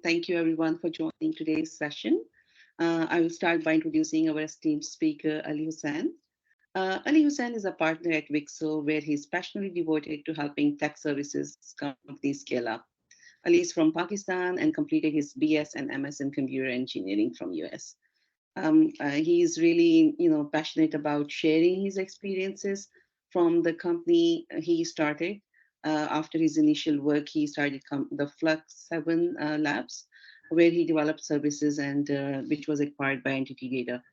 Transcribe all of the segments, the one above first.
Thank you everyone for joining today's session. I will start by introducing our esteemed speaker, Ali Hussain. Ali Hussain is a partner at Vixul, where he's passionately devoted to helping tech services companies scale up. Ali is from Pakistan and completed his BS and MS in computer engineering from US. He's really, passionate about sharing his experiences from the company he started. After his initial work, he started the Flux 7 Labs, where he developed services and which was acquired by Entity Data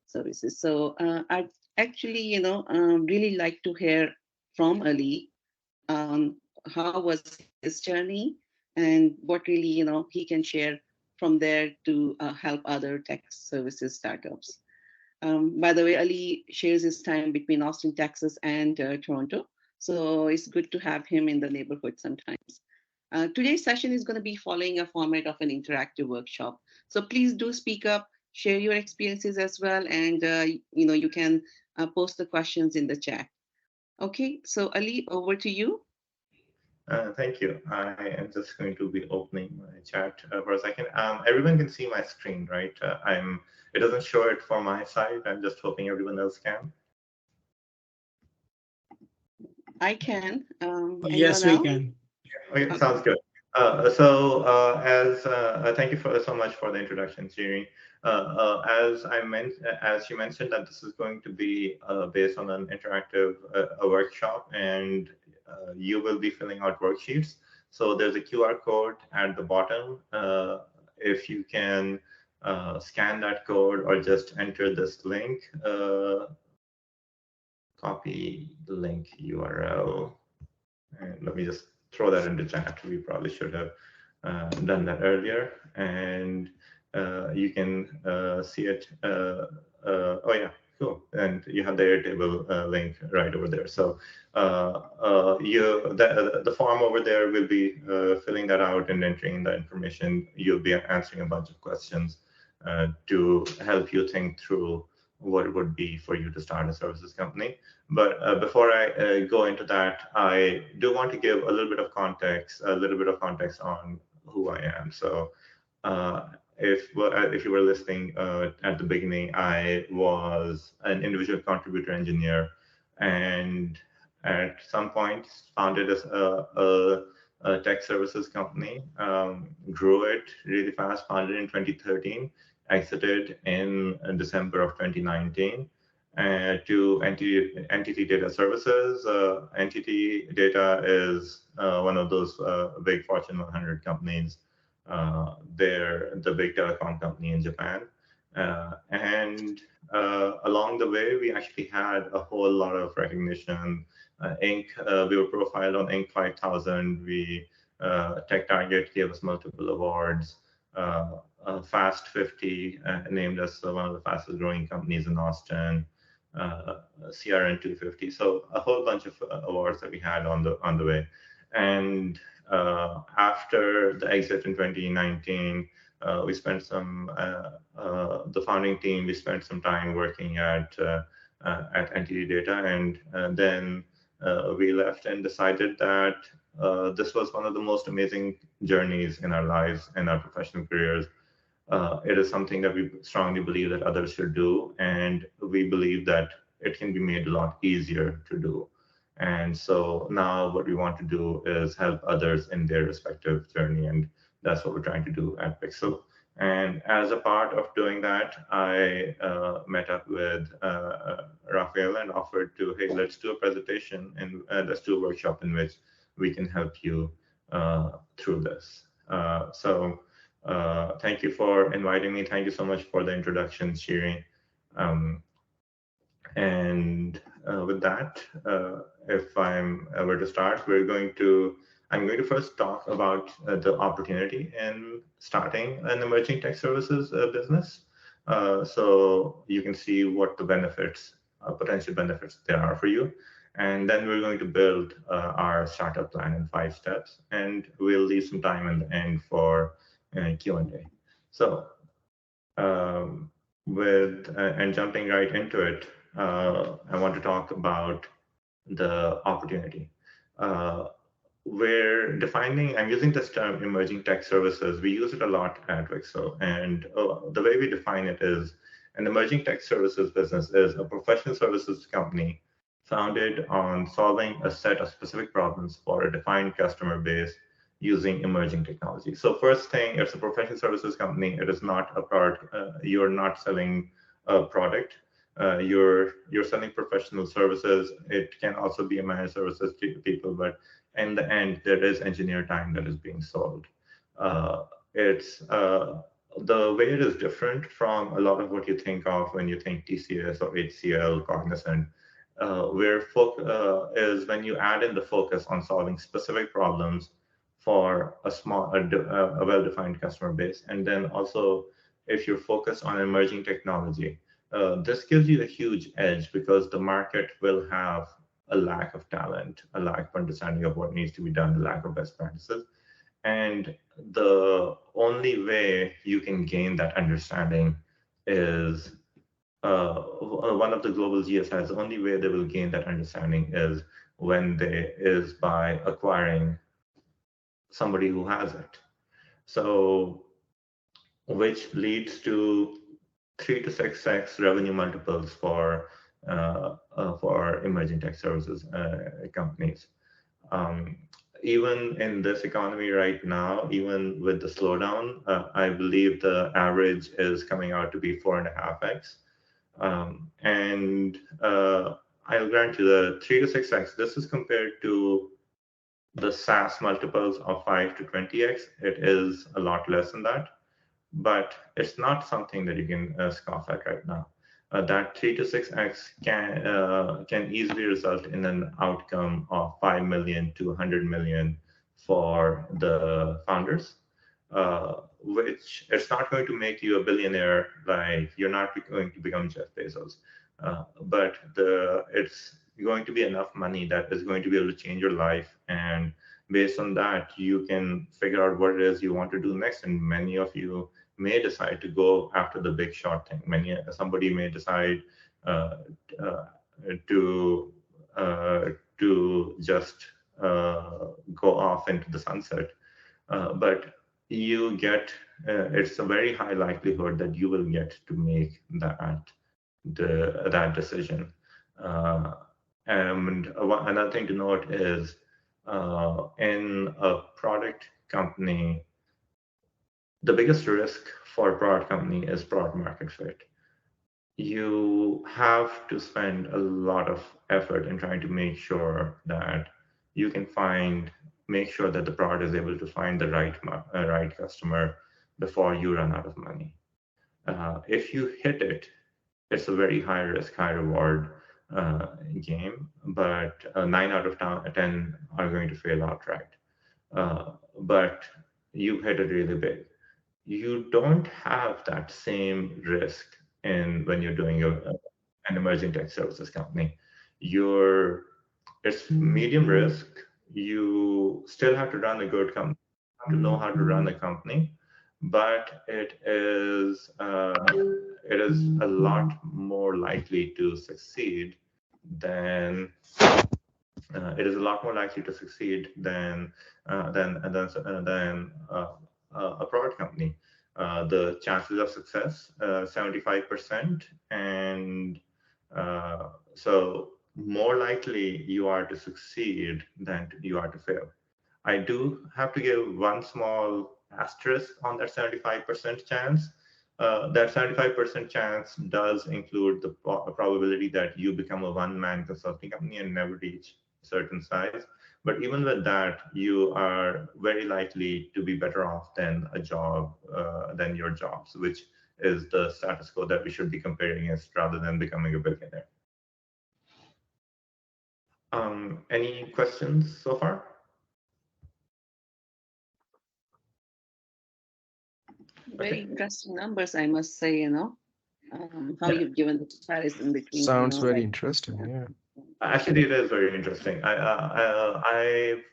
Services. So I actually, really like to hear from Ali um, how was his journey and what really he can share from there to help other tech services startups. By the way, Ali shares his time between Austin, Texas, and Toronto, so it's good to have him in the neighborhood sometimes. Today's session is going to be following a format of an interactive workshop, so please do speak up, share your experiences as well, and you can post the questions in the chat. Okay, so Ali, over to you. Thank you. I am just going to be opening my chat for a second. Everyone can see my screen, right? It doesn't show it for my side. I'm just hoping everyone else can. I can. Yes, Anyone we else? can. Okay, Okay. sounds good. Thank you so much for the introduction, Siri. As you mentioned, that this is going to be based on an interactive a workshop, and you will be filling out worksheets. So there's a QR code at the bottom. If you can scan that code or just enter this link, copy the link URL, and let me just throw that into chat. We probably should have done that earlier, and you can see it. Oh yeah, cool. And you have the Airtable link right over there. So the form over there will be filling that out and entering the information. You'll be answering a bunch of questions to help you think through what it would be for you to start a services company. But before I go into that, I do want to give a little bit of context on who I am. So if you were listening at the beginning, I was an individual contributor engineer, and at some point founded a tech services company, grew it really fast, founded in 2013, exited in December of 2019 to Entity Data Services. Entity Data is one of those big Fortune 100 companies. They're the big telecom company in Japan. And along the way, we actually had a whole lot of recognition. We were profiled on Inc. 5000. Tech Target gave us multiple awards. Fast 50 named us one of the fastest growing companies in Austin. CRN 250. So a whole bunch of awards that we had on the way. And after the exit in 2019, we spent the founding team, we spent some time working at Entity Data, and then we left and decided that this was one of the most amazing journeys in our lives and our professional careers. It is something that we strongly believe that others should do, and we believe that it can be made a lot easier to do. And so now what we want to do is help others in their respective journey, and that's what we're trying to do at Vixul. And as a part of doing that, I met up with Raphael and offered to, hey, let's do a presentation and let's do a workshop in which we can help you through this. Thank you for inviting me. Thank you so much for the introduction, Shiri. With that, if I'm ever to start, I'm going to first talk about the opportunity in starting an emerging tech services business. So you can see what the benefits, potential benefits there are for you. And then we're going to build our startup plan in 5 steps, and we'll leave some time in the end for Q&A. So and jumping right into it, I want to talk about the opportunity. I'm using this term emerging tech services. We use it a lot at Vixul. And the way we define it is an emerging tech services business is a professional services company founded on solving a set of specific problems for a defined customer base using emerging technology. So first thing, it's a professional services company. It is not a product. You're not selling a product. You're selling professional services. It can also be a managed services to people, but in the end, there is engineer time that is being sold. It's The way it is different from a lot of what you think of when you think TCS or HCL, Cognizant, is when you add in the focus on solving specific problems for a well-defined customer base, and then also if you're focused on emerging technology, this gives you a huge edge because the market will have a lack of talent, a lack of understanding of what needs to be done, a lack of best practices. And the only way you can gain that understanding is one of the global GSIs. The only way they will gain that understanding is by acquiring somebody who has it. So, which leads to 3 to 6x revenue multiples for emerging tech services companies. Even in this economy right now, even with the slowdown, I believe the average is coming out to be 4.5x. And I'll grant you the 3 to 6x. This is compared to the SaaS multiples of 5 to 20x. It is a lot less than that, but it's not something that you can scoff at right now. That 3 to 6x can easily result in an outcome of 5 million to 100 million for the founders, which it's not going to make you a billionaire. Like, you're not going to become Jeff Bezos, but it's going to be enough money that is going to be able to change your life. And based on that, you can figure out what it is you want to do next. And many of you may decide to go after the big shot thing. Somebody may decide to just go off into the sunset, but it's a very high likelihood that you will get to make that decision. And another thing to note is in a product company, the biggest risk for a product company is product market fit. You have to spend a lot of effort in trying to make sure that you can make sure that the product is able to find the right customer before you run out of money. If you hit it, it's a very high risk, high reward game, but 9 out of 10 are going to fail outright. But you hit it really big. You don't have that same risk when you're doing an emerging tech services company. It's medium risk. You still have to run a good company, to know how to run a company, but it is a lot more likely to succeed than a product company. The chances of success 75%, and so more likely you are to succeed than you are to fail. I do have to give one small asterisk on that 75% chance. That 75% chance does include the probability that you become a one-man consulting company and never reach a certain size. But even with that, you are very likely to be better off than your jobs, which is the status quo that we should be comparing against rather than becoming a billionaire. Any questions so far? Very interesting numbers, I must say, how you've given the comparison between. Sounds very interesting, yeah. Actually, it is very interesting. I've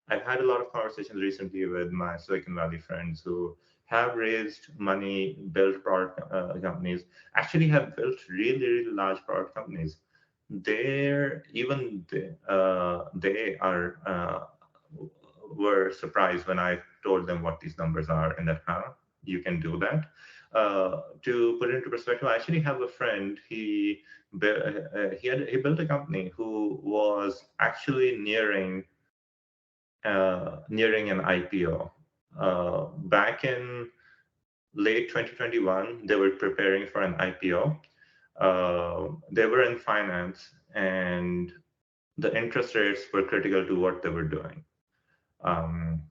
had a lot of conversations recently with my Silicon Valley friends who have raised money, built product companies, actually have built really, really large product companies. They are were surprised when I told them what these numbers are and that how you can do that. To put it into perspective, I actually have a friend. He built a company who was actually nearing an IPO. Back in late 2021, they were preparing for an IPO. They were in finance, and the interest rates were critical to what they were doing. Um,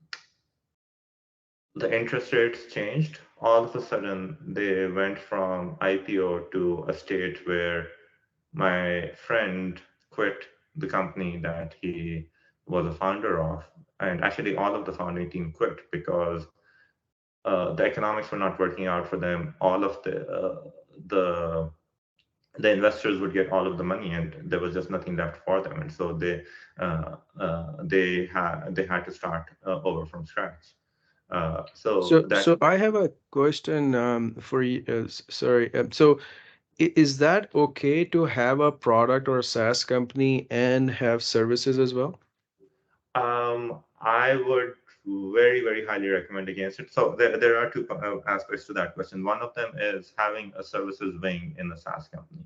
the interest rates changed. All of a sudden, they went from IPO to a state where my friend quit the company that he was a founder of. And actually, all of the founding team quit because the economics were not working out for them. All of the the investors would get all of the money, and there was just nothing left for them. And so they had to start over from scratch. So that's So I have a question for you. Sorry. So is that okay to have a product or a SaaS company and have services as well? I would very, very highly recommend against it. So there are two aspects to that question. One of them is having a services wing in a SaaS company.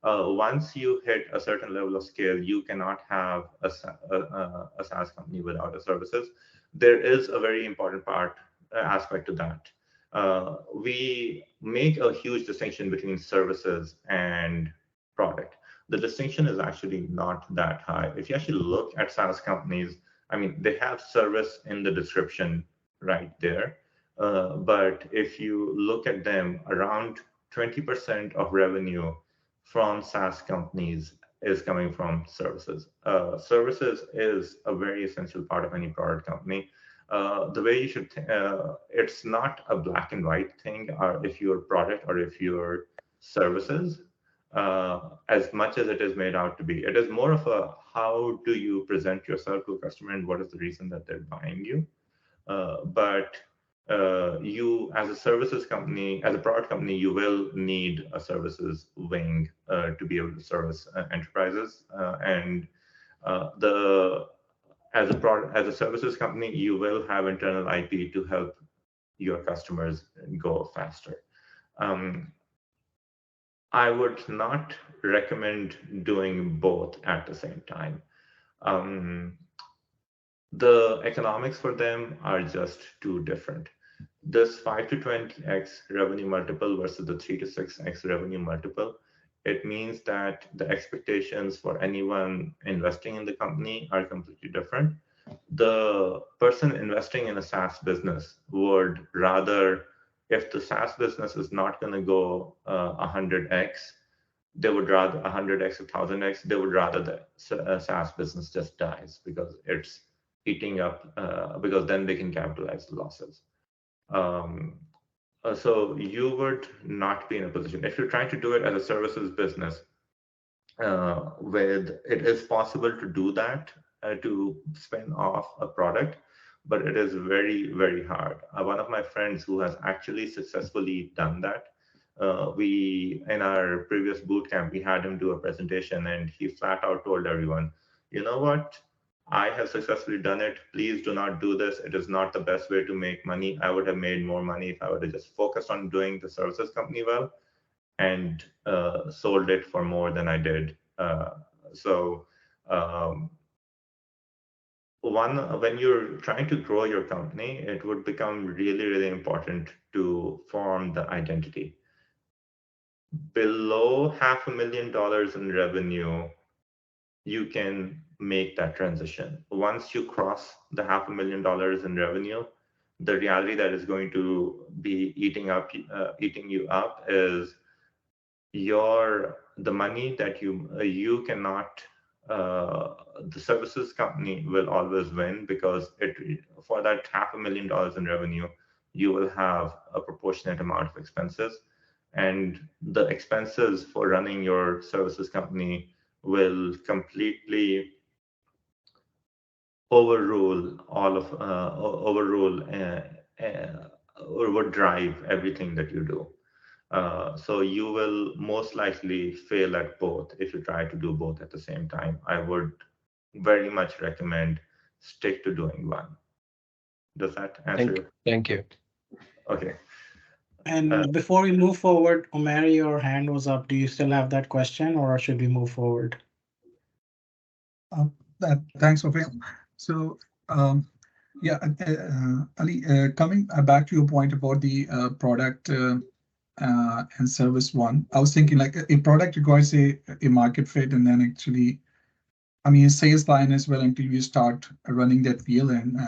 Once you hit a certain level of scale, you cannot have a SaaS company without a services. There is a very important aspect to that. We make a huge distinction between services and product. The distinction is actually not that high. If you actually look at SaaS companies, I mean, they have service in the description right there. But if you look at them, around 20% of revenue from SaaS companies is coming from services. Services is a very essential part of any product company. The way you should, it's not a black and white thing, or if you're product or if you're services, as much as it is made out to be. It is more of a how do you present yourself to a customer and what is the reason that they're buying you. But you, as a services company, as a product company, you will need a services wing to be able to service enterprises. And the as a services company, you will have internal IP to help your customers go faster. Um, I would not recommend doing both at the same time. Um, the economics for them are just too different. This 5 to 20x revenue multiple versus the 3 to 6x revenue multiple, it means that the expectations for anyone investing in the company are completely different. The person investing in a SaaS business would rather, if the SaaS business is not going to go 100x, they would rather 100x, 1000x, they would rather the SaaS business just dies because it's eating up, because then they can capitalize the losses. Um, so you would not be in a position, if you're trying to do it as a services business, with it is possible to do that, to spin off a product, but it is very, very hard. One of my friends who has actually successfully done that, we in our previous boot camp, we had him do a presentation, and he flat out told everyone, you know what? I have successfully done it. Please do not do this. It is not the best way to make money. I would have made more money if I would have just focused on doing the services company well and sold it for more than I did. So um, when you're trying to grow your company, it would become really, really important to form the identity. Below $500,000 in revenue, you can make that transition. Once you cross the $500,000 in revenue, the reality that is going to be eating you up is the money that you cannot, the services company will always win, because for that $500,000 in revenue, you will have a proportionate amount of expenses, and the expenses for running your services company will completely overrule or would drive everything that you do. So you will most likely fail at both if you try to do both at the same time. I would very much recommend stick to doing one. Does that answer your? Thank you. Okay. And before we move forward, Omer, your hand was up. Do you still have that question, or should we move forward? Thanks, Sophia. So, yeah, Ali, coming back to your point about the product and service one, I was thinking like a product requires a market fit, and then actually, I mean, a sales line as well until you start running that wheel, and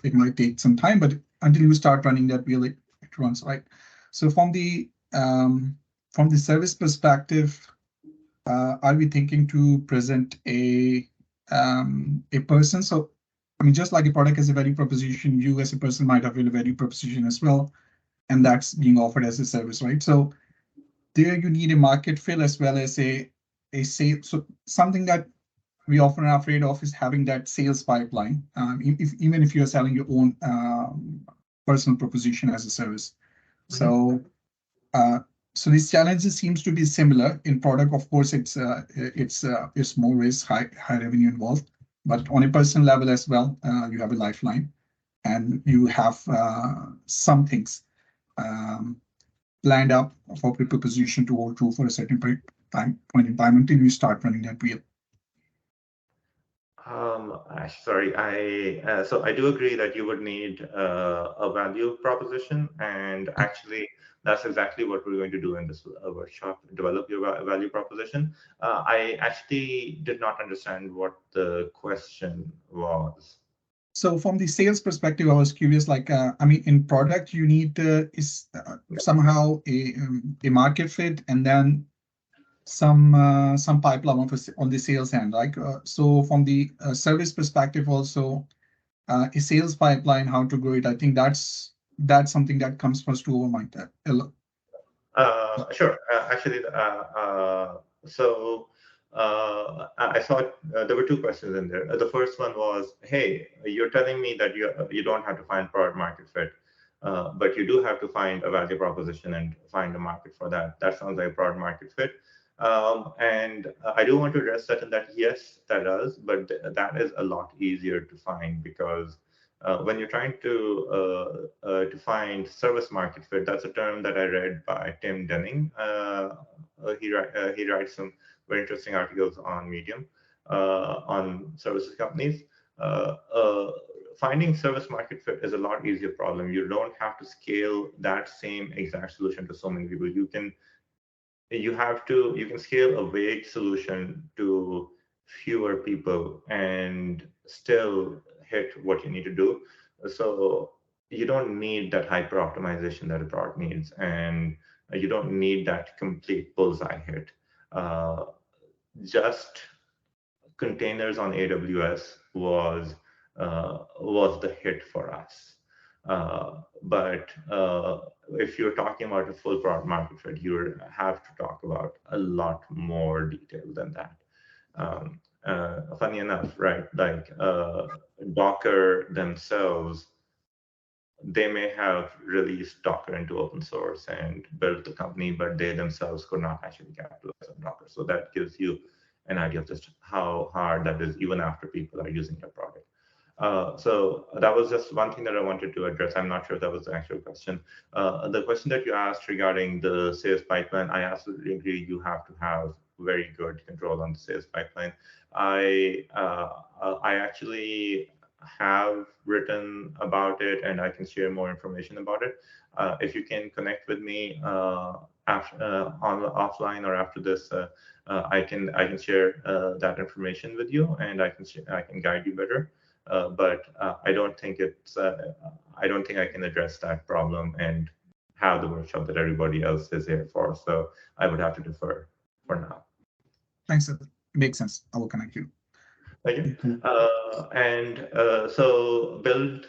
it might take some time, but until you start running that wheel, it runs, right? So from the service perspective, are we thinking to present a person? So, I mean, just like a product has a value proposition, you as a person might have a value proposition as well, and that's being offered as a service, right? So there you need a market fill as well as a sale. So something that we often are afraid of is having that sales pipeline, even if you're selling your own personal proposition as a service. So, so these challenges seems to be similar in product. Of course, it's more risk, high revenue involved, but on a personal level as well, you have a lifeline, and you have some things lined up for proposition to hold true for a certain point in time until you start running that wheel. Sorry, so I do agree that you would need a value proposition, and actually that's exactly what we're going to do in this workshop, develop your value proposition. I actually did not understand what the question was. So from the sales perspective, I was curious, like, I mean, in product, you need somehow a market fit, and then some pipeline on the sales end, like so from the service perspective also, a sales pipeline, how to grow it. I think that's something that comes first to our mind. Sure. Actually, so I thought there were two questions in there. The first one was, hey, you're telling me that you don't have to find product market fit, but you do have to find a value proposition and find a market for that. That sounds like a product market fit. And I do want to address that, and that yes, that does, but that is a lot easier to find, because when you're trying to find service market fit, that's a term that I read by Tim Denning. He writes some very interesting articles on Medium on services companies. Finding service market fit is a lot easier problem. You don't have to scale that same exact solution to so many people. You can scale a vague solution to fewer people and still hit what you need to do. So you don't need that hyper optimization that a product needs, and you don't need that complete bullseye hit. Just containers on AWS was the hit for us. But if you're talking about a full product market fit, you have to talk about a lot more detail than that. Funny enough, right? Like Docker themselves, they may have released Docker into open source and built the company, but they themselves could not actually capitalize on Docker. So that gives you an idea of just how hard that is, even after people are using your product. So that was just one thing that I wanted to address. I'm not sure if that was the actual question. The question that you asked regarding the sales pipeline, I absolutely agree. You have to have very good control on the sales pipeline. I actually have written about it, and I can share more information about it. If you can connect with me after, on offline or after this, I can share that information with you, and I can guide you better. But I don't think I can address that problem and have the workshop that everybody else is here for. So I would have to defer for now. Thanks. Makes sense. I will connect you. Thank you. So build.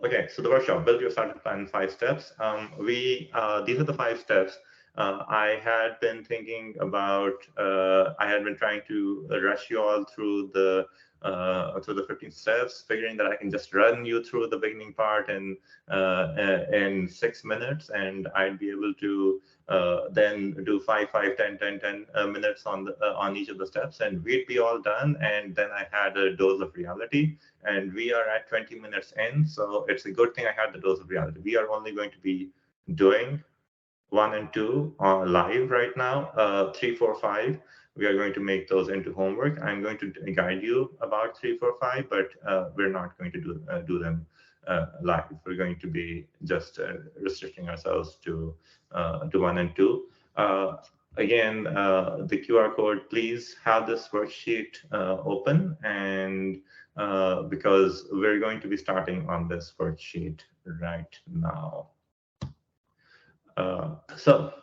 Okay, so the workshop, build your startup plan in 5 steps. These are the 5 steps. I had been thinking about. I had been trying to rush you all through the through the 15 steps, figuring that I can just run you through the beginning part in 6 minutes, and I'd be able to then do 5, 5, 10, 10, 10 minutes on each of the steps, and we'd be all done. And then I had a dose of reality, and we are at 20 minutes in, so it's a good thing I had the dose of reality. We are only going to be doing 1 and 2 live right now. 3, 4, 5. We are going to make those into homework. I'm going to guide you about 3, 4, 5, but we're not going to do them live. We're going to be just restricting ourselves to 1 and 2. Again, the QR code, please have this worksheet open, and because we're going to be starting on this worksheet right now. So,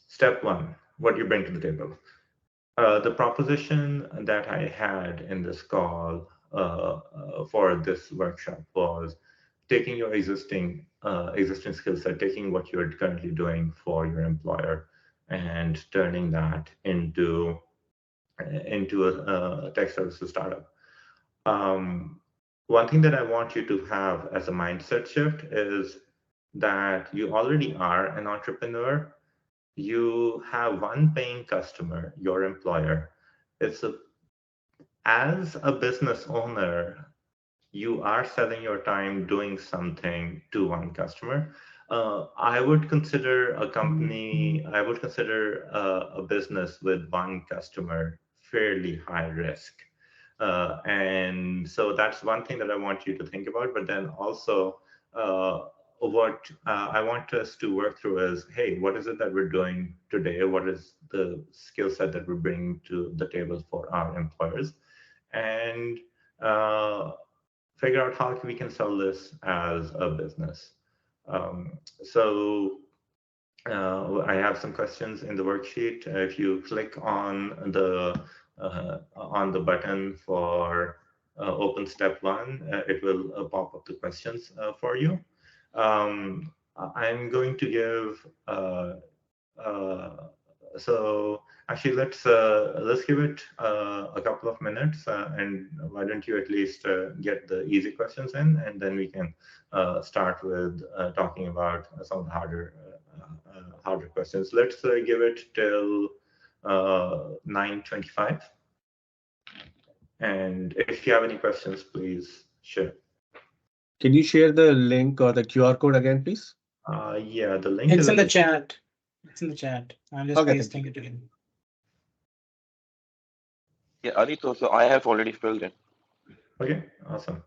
step 1, what you bring to the table. The proposition that I had in this call for this workshop was taking your existing skill set, taking what you're currently doing for your employer, and turning that into a tech services startup. One thing that I want you to have as a mindset shift is that you already are an entrepreneur. You have one paying customer, your employer. As a business owner, you are selling your time doing something to one customer. I would consider a company, I would consider a business with one customer fairly high risk. And so that's one thing that I want you to think about. But then also, what I want us to work through is, hey, what is it that we're doing today? What is the skill set that we're bringing to the table for our employers? And figure out how we can sell this as a business. So I have some questions in the worksheet. If you click on the button for open step 1, it will pop up the questions for you. I'm going to give so actually let's give it a couple of minutes, and why don't you at least get the easy questions in, and then we can start with talking about some of the harder questions. Let's give it till 9:25, and if you have any questions, please share. Can you share the link or the QR code again, please? Yeah, the link It's is in the chat. It's in the chat. I'm just pasting it in. Yeah, Ali, so I have already filled in. Okay, awesome.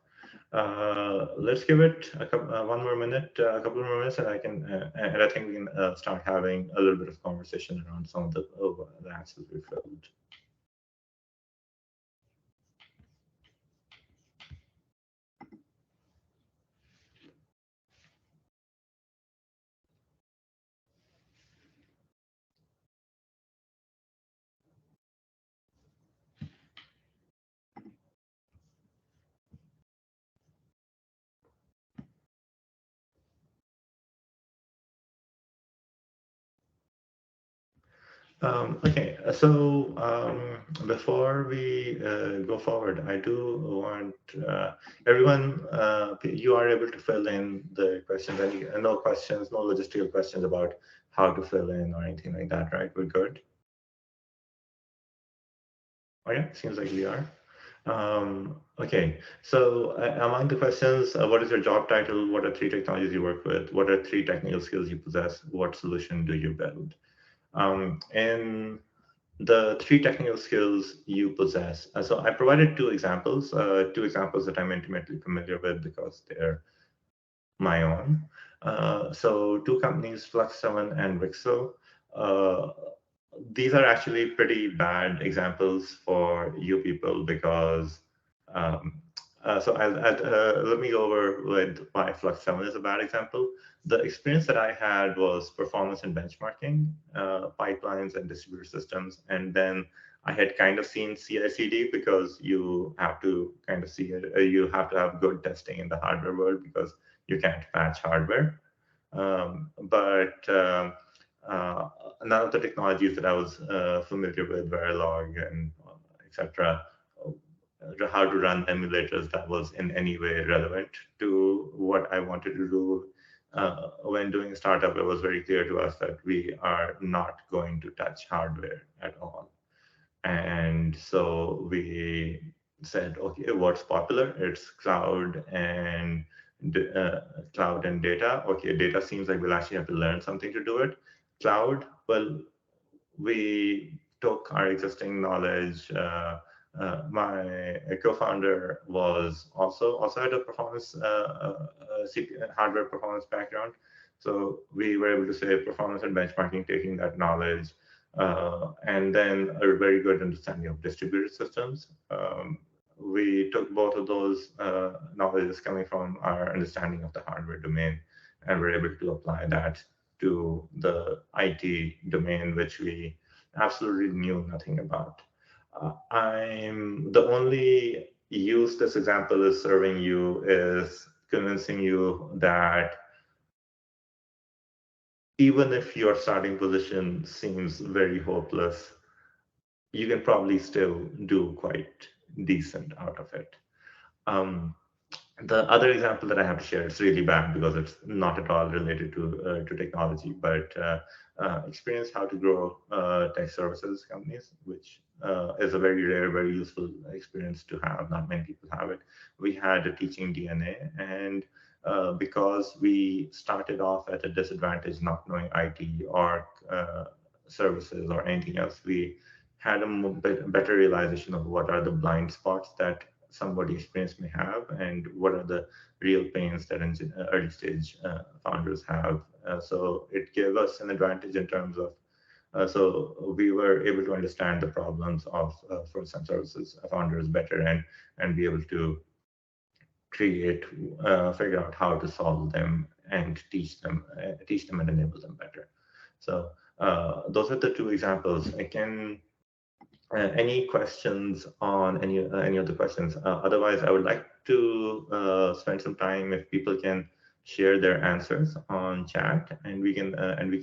Let's give it one more minute, a couple more minutes, and I think we can start having a little bit of conversation around some of the answers we filled. Okay, so before we go forward, I do want everyone, you are able to fill in the questions, and no questions, no logistical questions about how to fill in or anything like that, right? We're good? Okay, seems like we are. Okay, so among the questions, what is your job title? What are 3 technologies you work with? What are 3 technical skills you possess? What solution do you build? And the 3 technical skills you possess. So I provided 2 examples that I'm intimately familiar with because they're my own. So 2 companies, Flux7 and Vixul. These are actually pretty bad examples for you people because let me go over with why Flux7 is a bad example. The experience that I had was performance and benchmarking, pipelines and distributed systems, and then I had kind of seen CI/CD because you have to kind of see it. You have to have good testing in the hardware world because you can't patch hardware. None of the technologies that I was familiar with, Verilog and etc., how to run emulators that was in any way relevant to what I wanted to do. When doing a startup, it was very clear to us that we are not going to touch hardware at all. And so we said, okay, what's popular? It's cloud and data. Okay, data seems like we'll actually have to learn something to do it. Cloud, well, we took our existing knowledge. My co-founder was also had a performance hardware performance background, so we were able to say performance and benchmarking, taking that knowledge, and then a very good understanding of distributed systems. We took both of those knowledges coming from our understanding of the hardware domain, and were able to apply that to the IT domain, which we absolutely knew nothing about. I'm the only use this example is serving you is convincing you that even if your starting position seems very hopeless, you can probably still do quite decent out of it. The other example that I have to share, it's really bad because it's not at all related to technology, but experience how to grow tech services companies, which is a very rare, very useful experience to have. Not many people have it. We had a teaching DNA, and because we started off at a disadvantage, not knowing IT or services or anything else, we had a better realization of what are the blind spots that somebody experienced may have, and what are the real pains that early stage founders have. So it gave us an advantage in terms of, so we were able to understand the problems of first-time services founders better, and be able to figure out how to solve them and teach them and enable them better. So those are the two examples. I can. Any questions on any of the questions? Otherwise, I would like to spend some time if people can share their answers on chat, and we can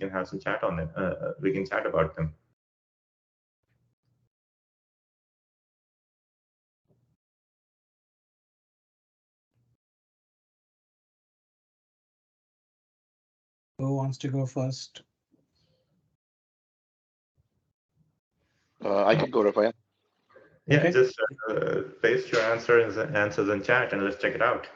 have some chat on it. We can chat about them. Who wants to go first? I can go, Rafael. Yeah, Okay. just paste your answers in chat, and let's check it out.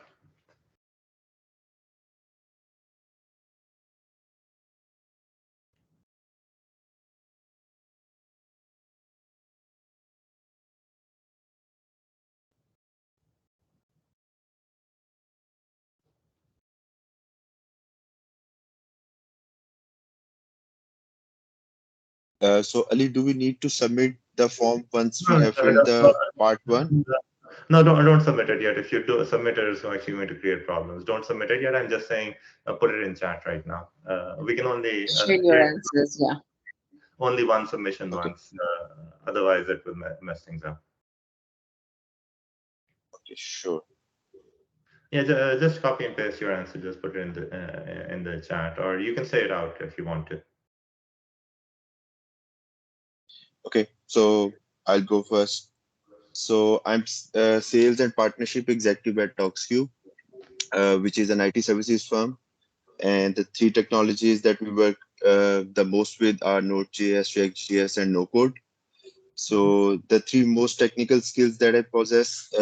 So Ali, do we need to submit the form once we No, have filled the part one? No, don't submit it yet. If you do submit it, it's actually going to create problems. Don't submit it yet. I'm just saying, put it in chat right now. We can only Share your answers, yeah. only one submission Okay. once. Otherwise, it will mess things up. Okay, sure. Yeah, just copy and paste your answer. Just put it in the chat, or you can say it out if you want to. Okay, so I'll go first. So I'm sales and partnership executive at TalksQ, which is an IT services firm. And the three technologies that we work the most with are Node.js, React.js, and no-code. So the three most technical skills that I possess.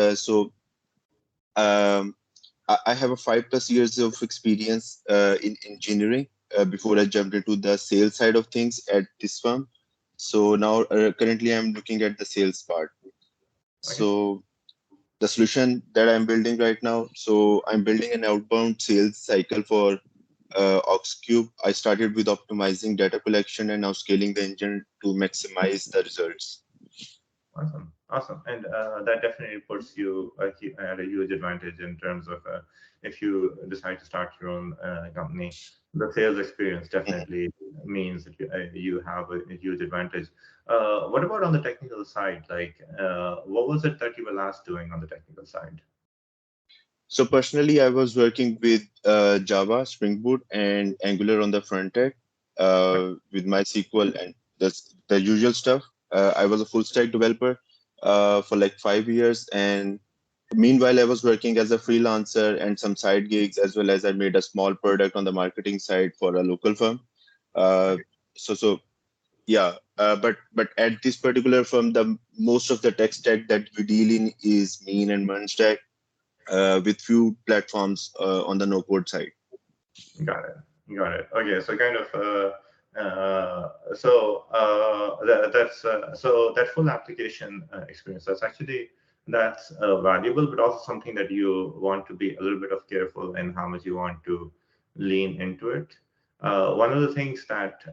I have a 5+ years of experience in engineering before I jumped into the sales side of things at this firm. So now currently I'm looking at the sales part. Okay. So the solution that I'm building right now, so I'm building an outbound sales cycle for Oxcube. I started with optimizing data collection and now scaling the engine to maximize the results. Awesome, and that definitely puts you at a huge advantage in terms of if you decide to start your own company. The sales experience definitely means that you have a huge advantage. What about on the technical side? Like, what was it that you were last doing on the technical side? So personally, I was working with Java, Spring Boot, and Angular on the front end with MySQL and the usual stuff. I was a full stack developer. for like 5 years. And meanwhile, I was working as a freelancer and some side gigs, as well as I made a small product on the marketing side for a local firm. So yeah, but at this particular firm, the most of the tech stack that we deal in is mean and MERN stack, with few platforms on the no code side. Got it. Got it. Okay, so kind of so that full application experience, that's valuable, but also something that you want to be a little bit of careful in how much you want to lean into it. One of the things that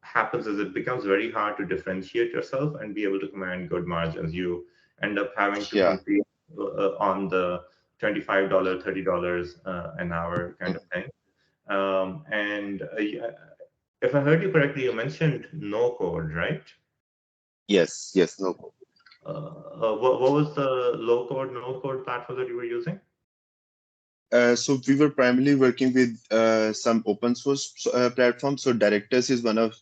happens is it becomes very hard to differentiate yourself and be able to command good margins. You end up having to Yeah. compete on the $25, $30 an hour kind of thing. And if I heard you correctly, you mentioned no code, right? Yes, no code. What was the low code, no code platform that you were using? So we were primarily working with some open source platforms. So Directors is one of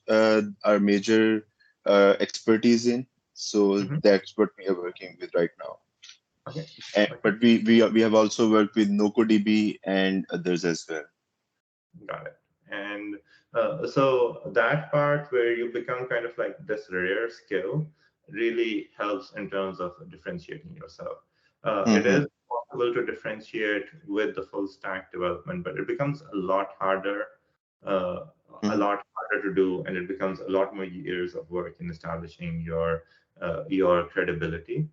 our major expertise in. So that's what we are working with right now. Okay. But we have also worked with NocoDB and others as well. Got it. And so that part where you become kind of like this rare skill really helps in terms of differentiating yourself. It is possible to differentiate with the full stack development, but it becomes a lot harder to do, and it becomes a lot more years of work in establishing your credibility.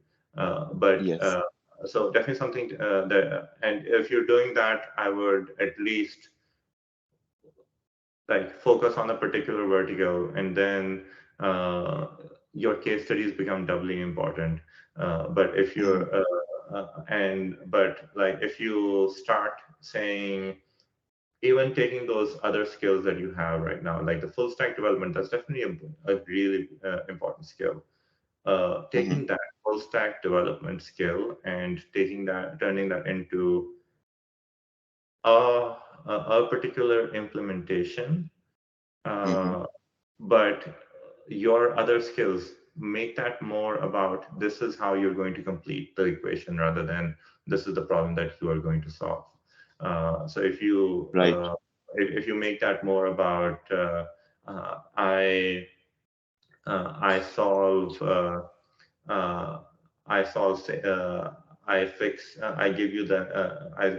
So definitely something that, and if you're doing that, I would at least like focus on a particular vertical, and then your case studies become doubly important. But if you're but if you start saying, even taking those other skills that you have right now, like the full stack development, that's definitely a really important skill. Taking that full stack development skill and turning that into a particular implementation, but your other skills make that more about this is how you're going to complete the equation rather than this is the problem that you are going to solve. So if you if you make that more about I solve I give you the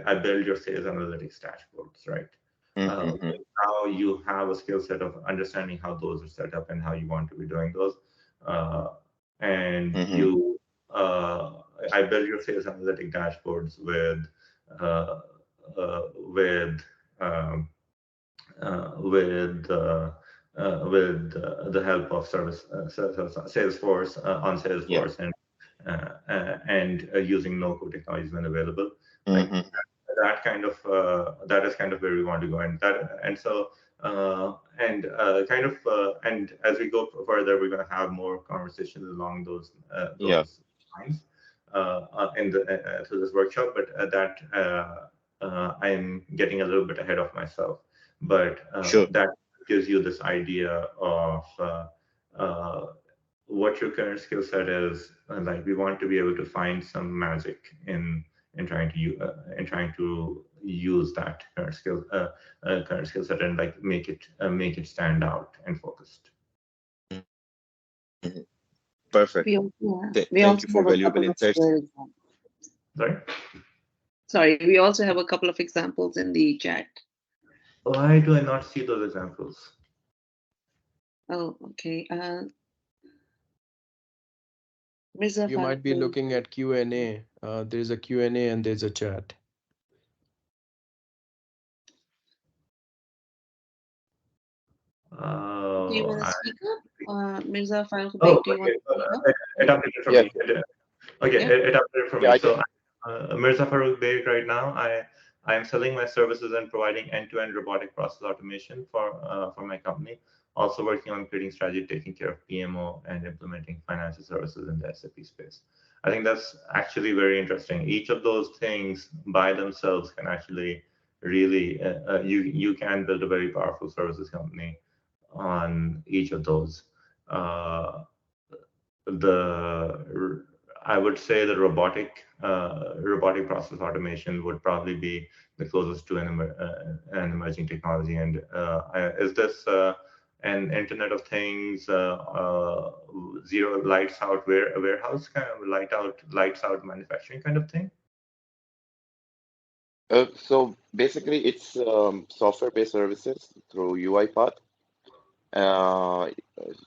I build your sales analytics dashboards, right? Now you have a skill set of understanding how those are set up and how you want to be doing those. And I build your sales analytic dashboards with the help of Salesforce on Salesforce and using no-code technologies when available. Like that is kind of where we want to go, and as we go further, we're going to have more conversations along those lines through this workshop. But I'm getting a little bit ahead of myself. But that gives you this idea of what your current skill set is. Like we want to be able to find some magic in trying to use that current skill set and like make it stand out and focused. Perfect. We also Thank you for valuable insights. Sorry, we also have a couple of examples in the chat. Why do I not see those examples? Oh, okay. You might be looking at Q&A. There's a Q&A and there's a chat. Do you want to speak up? Mirza Farooq Beg, do you want to speak up? It updated for me. Okay, it updated for me. So Mirza Farooq Beg right now, I am selling my services and providing end-to-end robotic process automation for my company. Also working on creating strategy, taking care of PMO, and implementing financial services in the SAP space. I think that's actually very interesting. Each of those things by themselves can actually really, you can build a very powerful services company on each of those. I would say the robotic process automation would probably be the closest to an emerging technology. And is this an Internet of Things, zero lights out warehouse kind of lights out manufacturing kind of thing? So basically, it's software-based services through UiPath. Uh,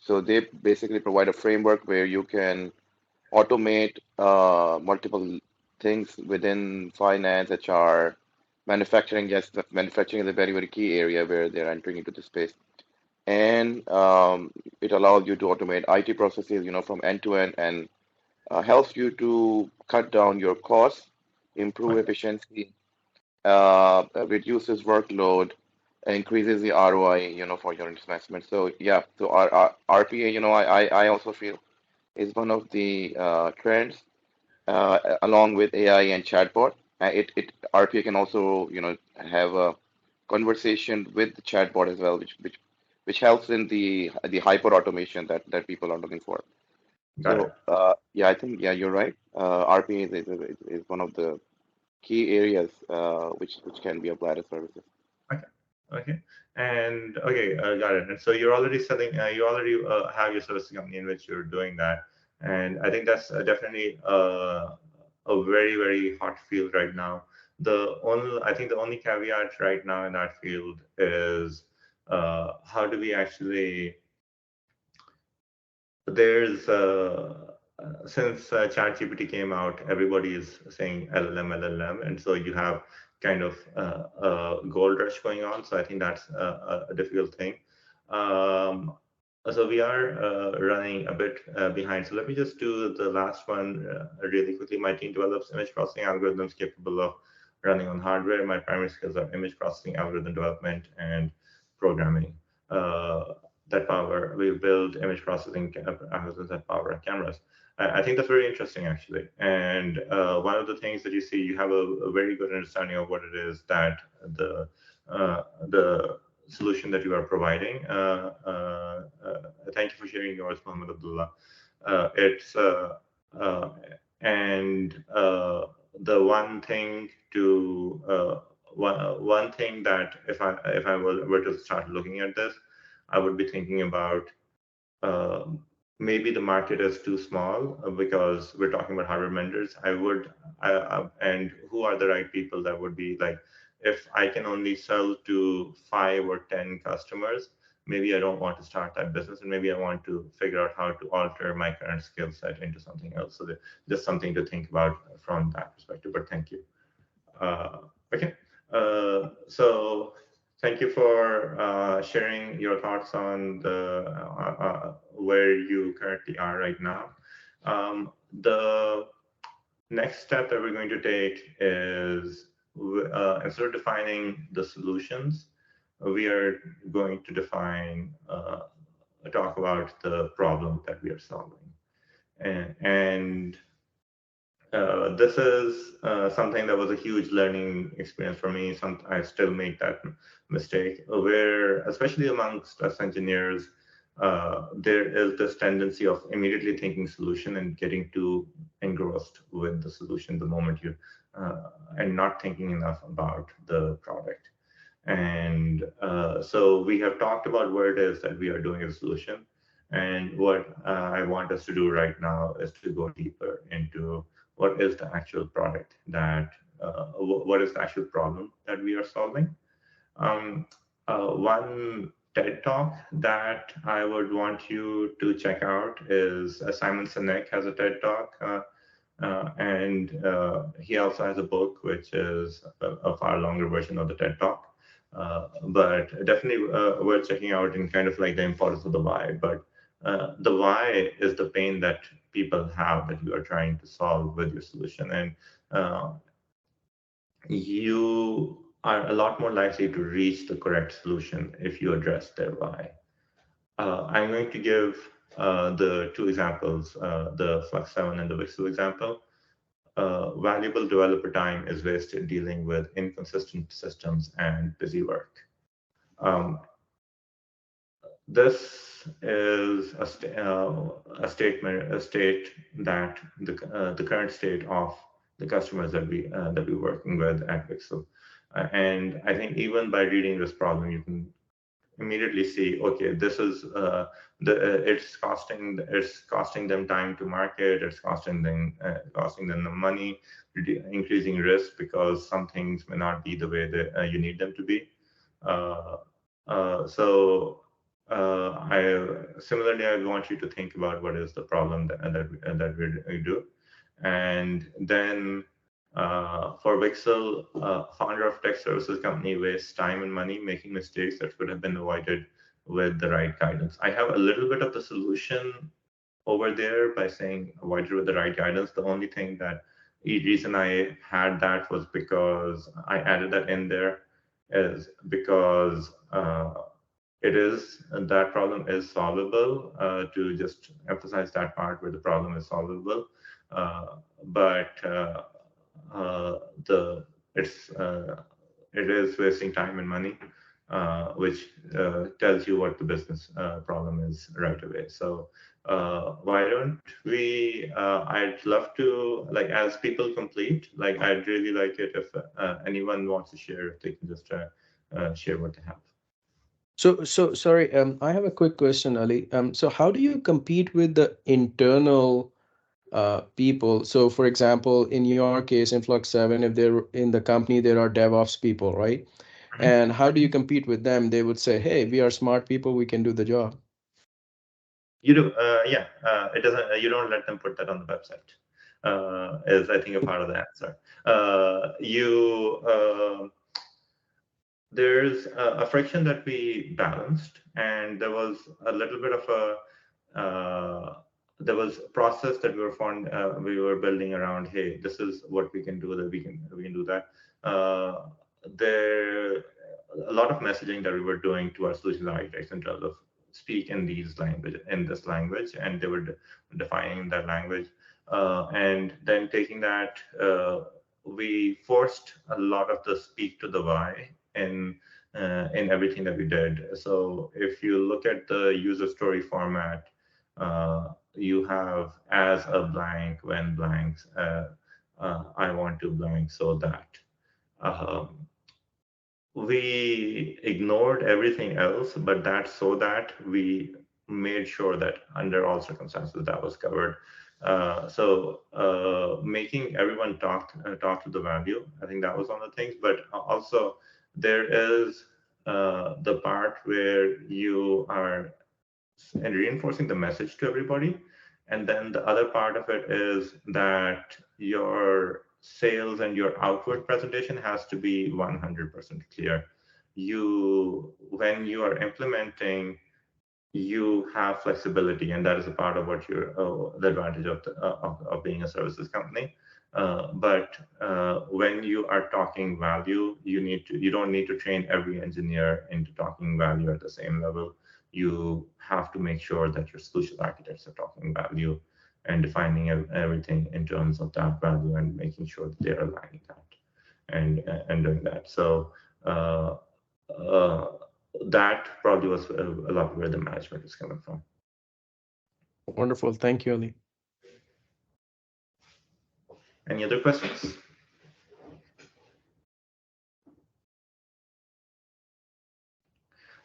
so they basically provide a framework where you can automate multiple things within finance, HR, manufacturing. Yes, manufacturing is a very, very key area where they're entering into the space. And it allows you to automate IT processes, from end to end, and helps you to cut down your costs, improve Okay. efficiency, reduces workload, increases the ROI, for your investment. So yeah, so our RPA, I also feel is one of the trends, along with AI and chatbot. RPA can also, have a conversation with the chatbot as well, which helps in the hyper automation that people are looking for. Got So it. yeah, I think yeah, you're right. RPA is one of the key areas which can be applied as services. Okay. Okay. And okay, got it. And so you're already selling. You already have your service company in which you're doing that, and I think that's definitely a very very hot field right now. I think the only caveat right now in that field is how do we actually there's since ChatGPT came out, everybody is saying LLM, LLM, and so you have kind of a gold rush going on. So I think that's a difficult thing. Um, so we are running a bit behind. So let me just do the last one really quickly. My team develops image processing algorithms capable of running on hardware. My primary skills are image processing, algorithm development, and programming. We build image processing algorithms that power cameras. I think that's very interesting, actually. And one of the things that you see, you have a very good understanding of what it is that the solution that you are providing. Thank you for sharing yours, Mohammed Abdullah. It's and the one thing to one thing that if I were to start looking at this, I would be thinking about uh, maybe the market is too small because we're talking about hardware vendors. And who are the right people that would be like, if I can only sell to 5 or 10 customers, maybe I don't want to start that business, and maybe I want to figure out how to alter my current skill set into something else. So just something to think about from that perspective. But thank you. Uh, okay. So thank you for sharing your thoughts on the where you currently are right now. The next step that we're going to take is instead of defining the solutions, we are going to talk about the problem that we are solving. And this is something that was a huge learning experience for me. I still make that mistake where, especially amongst us engineers, there is this tendency of immediately thinking solution and getting too engrossed with the solution the moment and not thinking enough about the product. And so we have talked about what it is that we are doing as a solution. And what I want us to do right now is to go deeper into what is the actual product what is the actual problem that we are solving. Um, One TED talk that I would want you to check out is Simon Sinek has a TED talk. And he also has a book, which is a far longer version of the TED talk. But definitely worth checking out in kind of like the importance of the why. But the why is the pain that people have that you are trying to solve with your solution. And you are a lot more likely to reach the correct solution if you address their why. I'm going to give the two examples, the Flux 7 and the Vixul example. Valuable developer time is wasted dealing with inconsistent systems and busy work. Um, this is a state that the current state of the customers that we're working with at Vixul. And I think even by reading this problem, you can immediately see, okay, this is it's costing them time to market, it's costing them the money, increasing risk because some things may not be the way that you need them to be. Uh, so I similarly, I want you to think about what is the problem that we do, and then for Vixul, founder of tech services company wastes time and money making mistakes that could have been avoided with the right guidance. I have a little bit of the solution over there by saying avoided with the right guidance. The only thing that the reason I had that was because I added that in there is because it is that problem is solvable, to just emphasize that part where the problem is solvable, but the it's it is wasting time and money, which tells you what the business problem is right away. So why don't we? I'd love to, like, as people complete, like, I'd really like it if anyone wants to share, if they can just share what they have. So sorry, I have a quick question, Ali. So how do you compete with the internal people? So for example, in your case, in Flux 7, if they're in the company, there are DevOps people, right? And how do you compete with them? They would say, hey, we are smart people, we can do the job. You do, yeah. It doesn't. You don't let them put that on the website. Is I think a part of the answer. There's a friction that we balanced, and there was a little bit of there was a process that we were building around. Hey, this is what we can do. That we can do that. There a lot of messaging that we were doing to our solutions architects in terms of speak in this language, and they were defining that language, and then taking that. We forced a lot of the speak to the why in everything that we did. So if you look at the user story format, you have as a blank, when blanks, I want to blank so that. We ignored everything else, but that so that we made sure that under all circumstances that was covered. Making everyone talk to the value, I think that was one of the things. But also there is the part where you are reinforcing the message to everybody, and then the other part of it is that your sales and your outward presentation has to be 100% clear. When you are implementing, you have flexibility, and that is a part of what the advantage of being a services company. But when you are talking value, you don't need to train every engineer into talking value at the same level. You have to make sure that your solution architects are talking value and defining everything in terms of that value and making sure that they're aligning that and doing that. So that probably was a lot where the management is coming from. Wonderful. Thank you, Ali. Any other questions?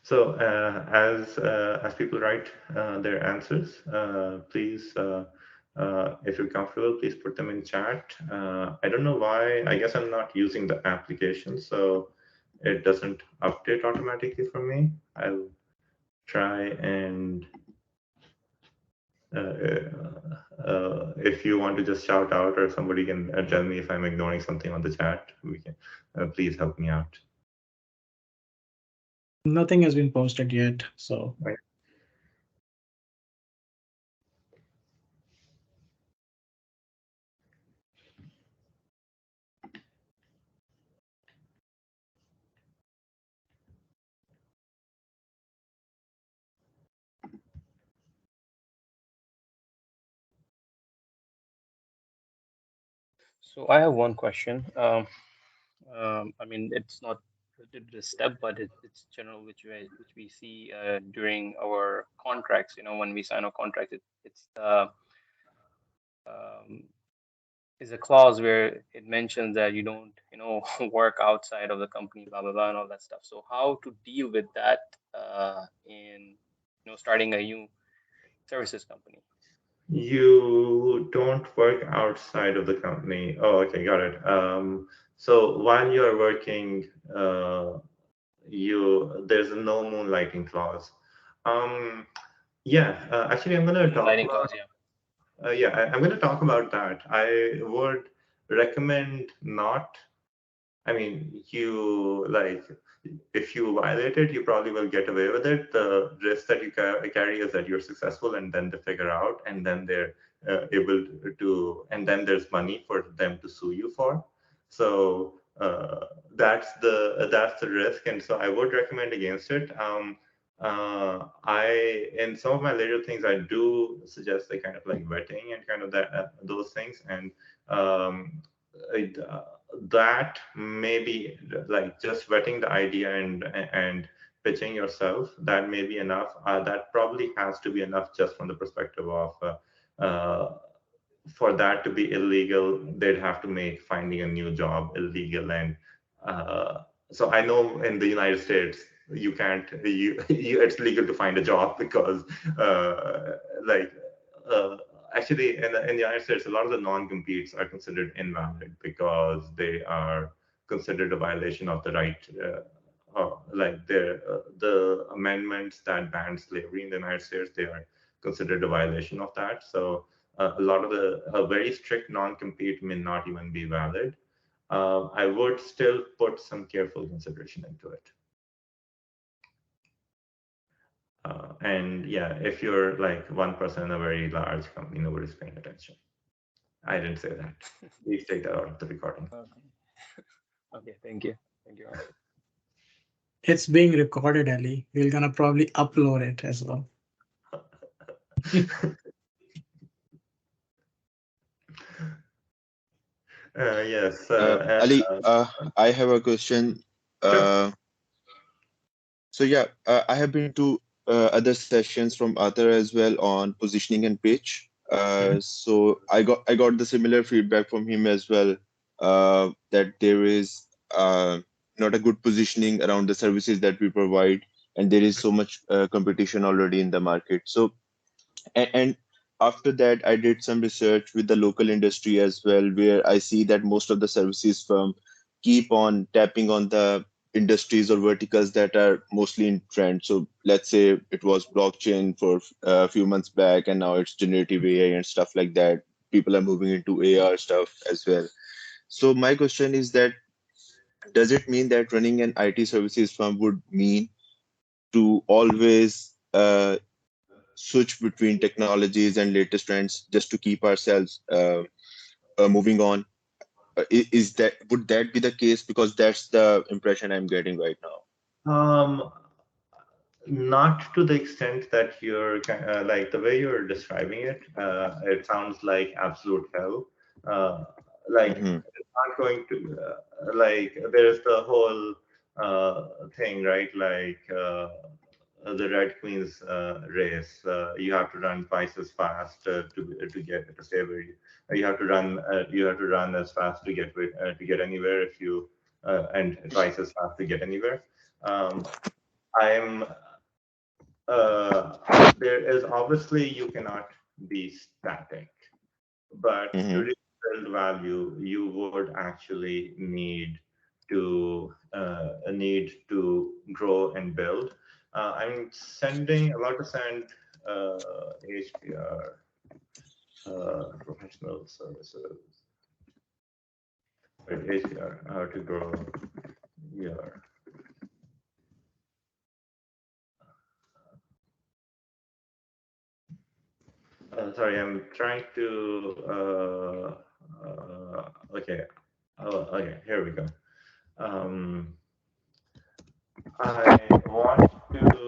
So as people write their answers, please, if you're comfortable, please put them in chat. I don't know why. I guess I'm not using the application, so it doesn't update automatically for me. I'll try and if you want to just shout out, or somebody can tell me if I'm ignoring something on the chat, we can please help me out. Nothing has been posted yet, so. Right. So I have one question. I mean, it's not the step, but it's general, which we see during our contracts. When we sign a contract, it's um, is a clause where it mentions that you don't, work outside of the company, blah blah blah, and all that stuff. So how to deal with that in, starting a new services company? You don't work outside of the company. Oh, okay, got it. So while you are working, there's no moonlighting clause. Um, yeah, actually, I'm gonna talk Lighting about. clause, yeah. I'm gonna talk about that. I would recommend not. I mean, if you violate it, you probably will get away with it. The risk that you carry is that you're successful, and then they figure out, and then they're able to, and then there's money for them to sue you for. So that's the risk, and so I would recommend against it. I in some of my later things, I do suggest the kind of like vetting and kind of that those things, and um, it, that maybe like just vetting the idea and pitching yourself, that may be enough. That probably has to be enough just from the perspective of for that to be illegal, they'd have to make finding a new job illegal. And so I know in the United States, you can't, it's legal to find a job because like, uh, actually in the United States, a lot of the non-competes are considered invalid because they are considered a violation of the right, like the amendments that ban slavery in the United States, they are considered a violation of that. So a lot of a very strict non-compete may not even be valid. I would still put some careful consideration into it. And yeah, if you're like 1% in a very large company, nobody's paying attention. I didn't say that. Please take that out of the recording. Okay, thank you. It's being recorded, Ali. We're gonna probably upload it as well. Yes. Ali, I have a question. Sure. So yeah, I have been to other sessions from Arthur as well on positioning and pitch. So I got the similar feedback from him as well, that there is not a good positioning around the services that we provide, and there is so much competition already in the market. So and after that, I did some research with the local industry as well, where I see that most of the services firm keep on tapping on the industries or verticals that are mostly in trend. So let's say it was blockchain for a few months back, and now it's generative AI and stuff like that. People are moving into AR stuff as well. So my question is that, does it mean that running an IT services firm would mean to always switch between technologies and latest trends just to keep ourselves moving on? Would that be the case? Because that's the impression I'm getting right now. Not to the extent that you're like the way you're describing it. It sounds like absolute hell. Like Mhm. it's not going to like there's the whole thing, right? Like the Red Queen's race. You have to run twice as fast to get to stay where you have to run. You have to run as fast to get anywhere if you and twice as fast to get anywhere. I'm there is obviously you cannot be static, but to Mhm. really build value, you would actually need to grow and build. I'm sending about to send HPR professional services. Right, HPR how to grow your sorry, I'm trying to. Okay. Oh, okay. Here we go.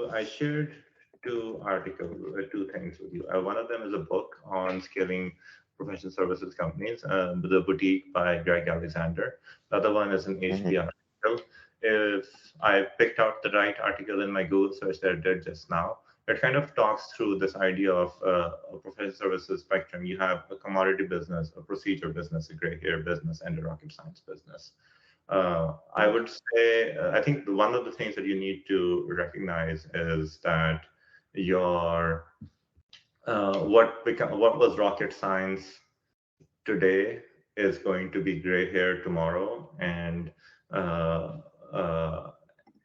I shared two things with you. One of them is a book on scaling professional services companies, The Boutique by Greg Alexander. The other one is an Mhm. HBR article. if I picked out the right article in my Google search that I did just now, it kind of talks through this idea of a professional services spectrum. You have a commodity business, a procedure business, a gray hair business, and a rocket science business. I would say, I think one of the things that you need to recognize is that your what was rocket science today is going to be gray hair tomorrow, uh, uh,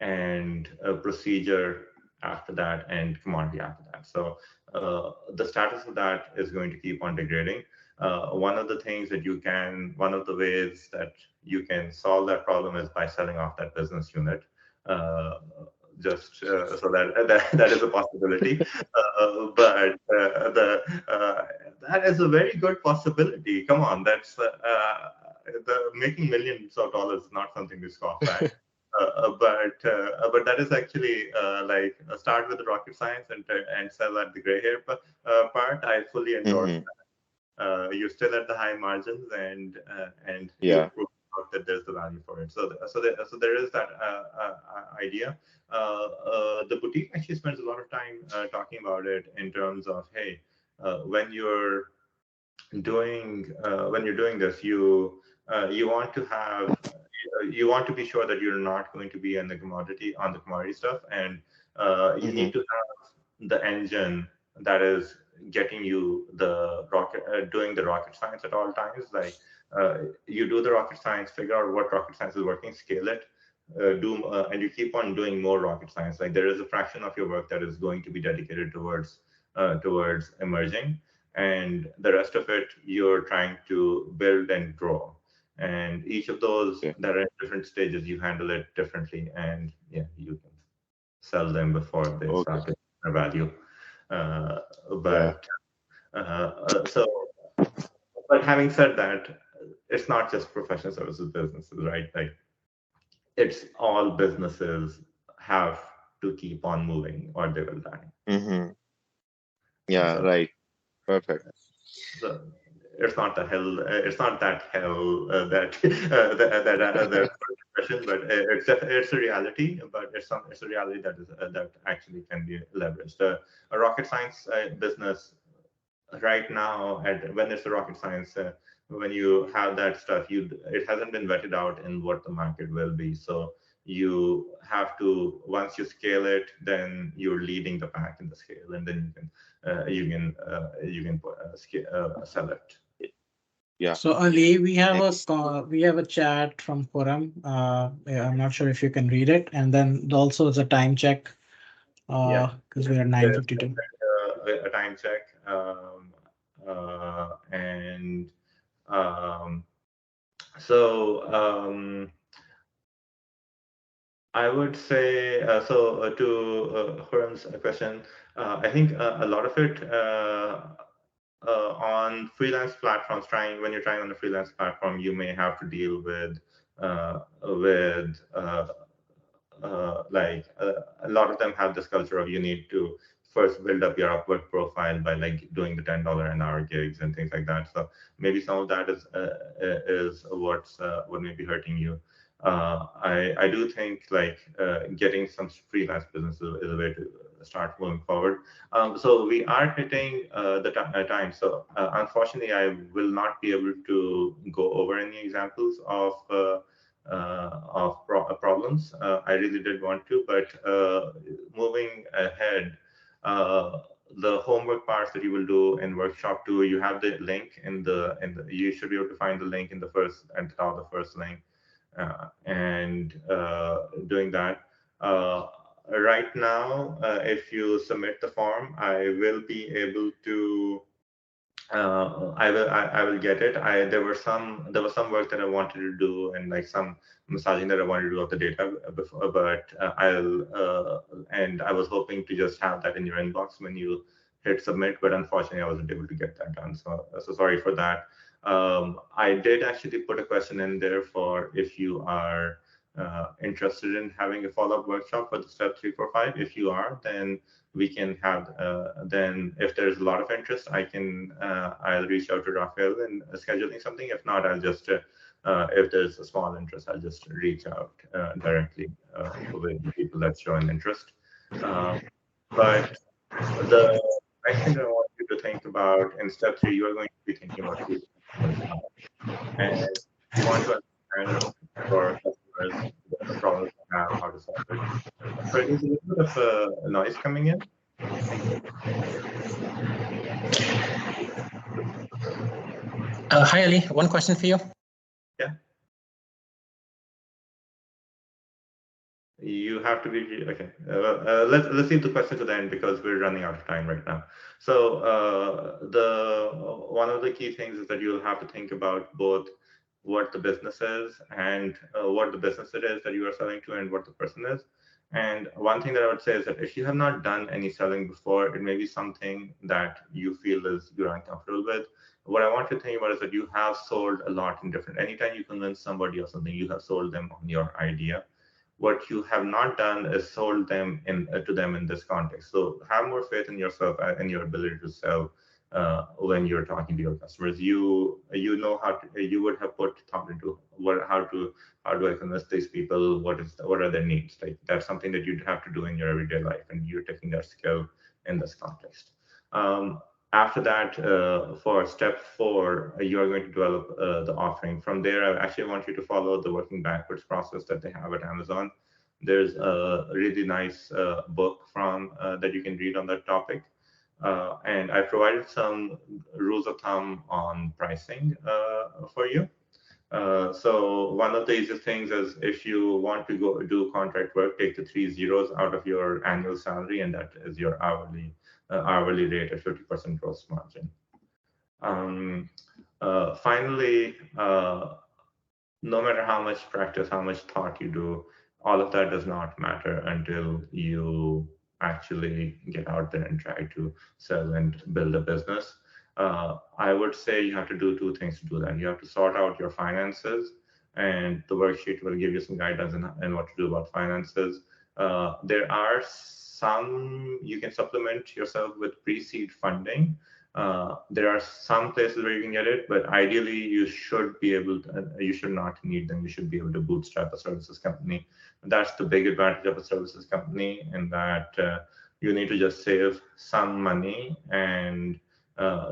and a procedure after that, and commodity after that. So the status of that is going to keep on degrading. One of the ways that you can solve that problem is by selling off that business unit. Uh, just so that is a possibility, but that is a very good possibility. Come on, that's the making millions of dollars is not something to scoff at. But that is actually like start with the rocket science and sell at the gray hair part. I fully endorse that. You're still at the high margins, and you prove that there's the value for it. So there is that idea. The boutique actually spends a lot of time talking about it in terms of, hey, when you're doing this, you want to have you want to be sure that you're not going to be on the commodity stuff, and you need to have the engine that is getting you the rocket, doing the rocket science at all times. Like you do the rocket science, figure out what rocket science is working, scale it, and you keep on doing more rocket science. Like there is a fraction of your work that is going to be dedicated towards emerging, and the rest of it you're trying to build and grow. And each of those that are at different stages, you handle it differently, and you can sell them before they start getting their value. But having said that, it's not just professional services businesses, right? Like it's all businesses have to keep on moving or they will die. Yeah, right. Perfect. So it's not that hell. It's not that hell that expression, but it's a reality. But it's a reality that is that actually can be leveraged. A rocket science business right now, when it's a rocket science, when you have that stuff, it hasn't been vetted out in what the market will be. So you have to, once you scale it, then you're leading the pack in the scale, and then you can sell it. Yeah. So Ali, we have a chat from Forum. I'm not sure if you can read it, and then also it's a time check. Because we are 9:52. A time check, so I would say to Khurram's question. I think a lot of it on freelance platforms. When you're trying on a freelance platform, you may have to deal with like a lot of them have this culture of you need to first build up your Upwork profile by like doing the $10 an hour gigs and things like that. So maybe some of that is what may be hurting you. I do think like getting some freelance businesses is a way to start moving forward. So we are hitting the time. So unfortunately, I will not be able to go over any examples of problems. I really did want to, but moving ahead, the homework parts that you will do in workshop 2, you have the link you should be able to find the link in the first and the top of the first link, and doing that. Right now, if you submit the form, I will be able to. I will get it. There was some work that I wanted to do, and like some massaging that I wanted to do of the data before, but I was hoping to just have that in your inbox when you hit submit, but unfortunately I wasn't able to get that done. So sorry for that. I did actually put a question in there for if you are interested in having a follow-up workshop for the step 3, 4, 5. If you are, then we can have, then if there's a lot of interest, I'll reach out to Rafael and scheduling something. If not, I'll just if there's a small interest, I'll just reach out directly with the people that show an interest. But the next thing that I want you to think about in step 3, you are going to be thinking about who the customers are. And you want to understand your customers, the problems they have, how to solve it. But there's a little bit of noise coming in. Hi, Ali. One question for you. Yeah. You have to be okay. Let's leave the question to the end because we're running out of time right now. So one of the key things is that you'll have to think about both what the business is and what the business it is that you are selling to and what the person is. And one thing that I would say is that if you have not done any selling before, it may be something that you feel is you're uncomfortable with. What I want you to think about is that you have sold a lot in different. Anytime you convince somebody of something, you have sold them on your idea. What you have not done is sold them to them in this context. So have more faith in yourself and your ability to sell when you're talking to your customers. You know how to, you would have put thought into how do I convince these people? What are their needs? Like that's something that you'd have to do in your everyday life, and you're taking that skill in this context. After that, for step 4, you are going to develop the offering. From there, I actually want you to follow the working backwards process that they have at Amazon. There's a really nice book from that you can read on that topic. And I provided some rules of thumb on pricing for you. So one of the easiest things is if you want to go do contract work, take the 3 zeros out of your annual salary, and that is your hourly rate at 50% gross margin. Finally, no matter how much practice, how much thought you do, all of that does not matter until you actually get out there and try to sell and build a business. I would say you have to do 2 things to do that. You have to sort out your finances, and the worksheet will give you some guidance on what to do about finances. There are some, you can supplement yourself with pre-seed funding. There are some places where you can get it, but ideally you should be able to, you should not need them. You should be able to bootstrap a services company. That's the big advantage of a services company, in that you need to just save some money, and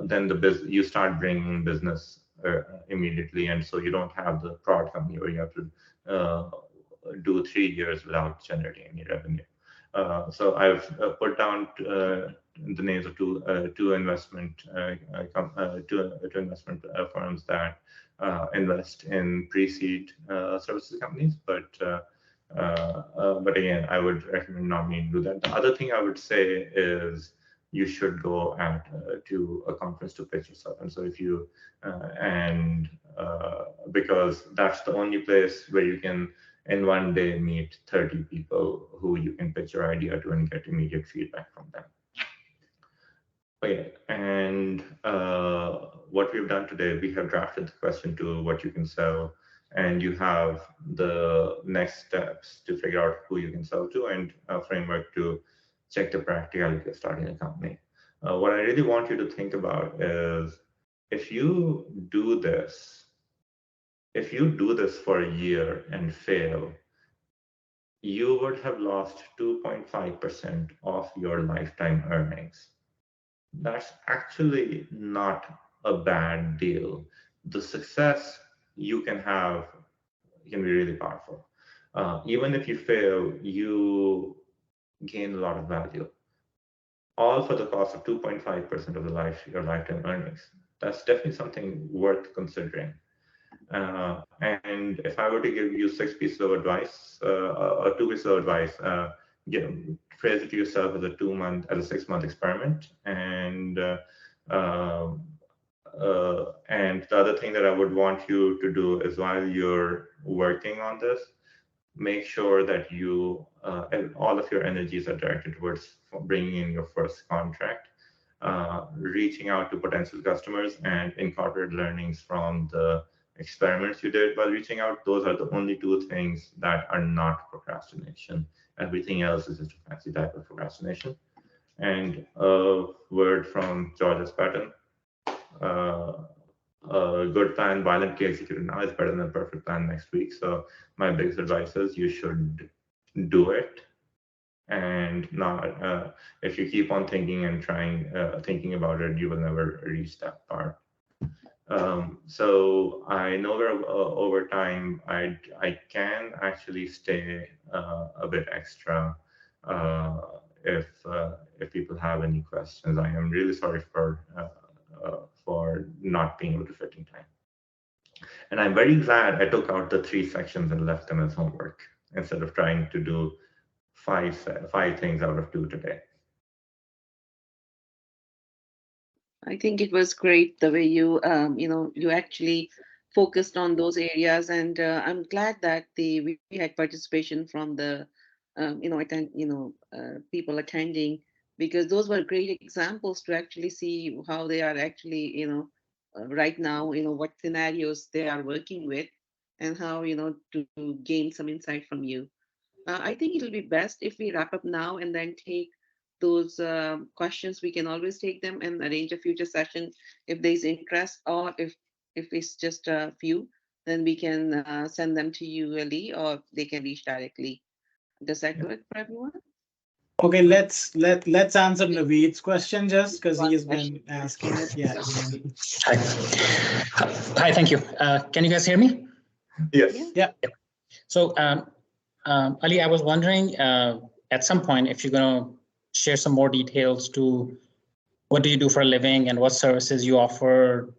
then you start bringing business immediately, and so you don't have the product company where you have to do 3 years without generating any revenue. So I've put down the names of two investment firms that invest in pre-seed services companies, but again, I would recommend not me to do that. The other thing I would say is you should go to a conference to pitch yourself, and so if you because that's the only place where you can in one day meet 30 people who you can pitch your idea to and get immediate feedback from them. Okay, and what we've done today, we have drafted the question to what you can sell, and you have the next steps to figure out who you can sell to, and a framework to check the practicality of starting a company. What I really want you to think about is if you do this for a year and fail, you would have lost 2.5% of your lifetime earnings. That's actually not a bad deal. The success you can have can be really powerful. Even if you fail, you gain a lot of value, all for the cost of 2.5% of your lifetime earnings. That's definitely something worth considering. And if I were to give you 6 pieces of advice, or 2 pieces of advice, phrase it to yourself as a 6-month experiment. And the other thing that I would want you to do is, while you're working on this, make sure that all of your energies are directed towards bringing in your first contract, reaching out to potential customers, and incorporate learnings from the experiments you did while reaching out. Those are the only 2 things that are not procrastination. Everything else is just a fancy type of procrastination. And a word from George S. Patton. a good plan violently executed now is better than a perfect plan next week. So my biggest advice is you should do it, and not if you keep on thinking and thinking about it, you will never reach that part. So I know that over time I can actually stay a bit extra if people have any questions. I am really sorry for not being able to fit in time. And I'm very glad I took out the 3 sections and left them as homework instead of trying to do five things out of 2 today. I think it was great the way you you actually focused on those areas, and I'm glad that we had participation from the people attending, because those were great examples to actually see how they are actually right now, what scenarios they are working with, and how to gain some insight from you. I think it'll be best if we wrap up now and then take those questions. We can always take them and arrange a future session if there's interest, or if it's just a few, then we can send them to you, Ali, or they can reach directly. Does that work for everyone? Okay, let's answer Naveed's question just because he has Question. been asking it. Yeah. Hi. Hi, thank you. Can you guys hear me? Yes. Yeah. So, Ali, I was wondering at some point if you're going to share some more details to what do you do for a living and what services you offer,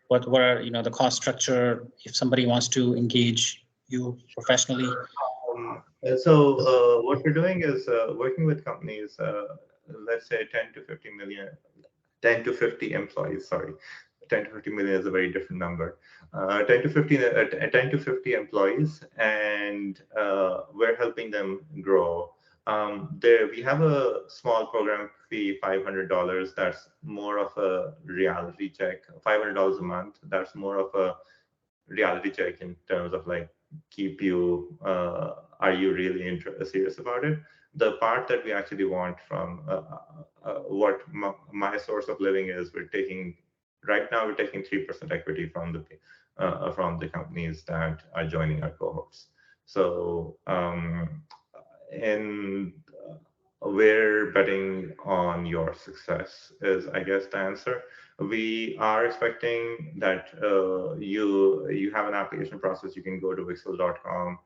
what are the cost structure if somebody wants to engage you professionally. So what we're doing is working with companies, let's say 10 to 50 employees, sorry. 10 to 50 million is a very different number. 10 to 50 employees, and we're helping them grow. We have a small program fee, $500. That's more of a reality check. $500 a month. That's more of a reality check in terms of like keep you. Are you really serious about it? The part that we actually want from what my source of living is, right now we're taking 3% equity from the companies that are joining our cohorts. So we're betting on your success is, I guess, the answer. We are expecting that you have an application process. You can go to Vixul.com.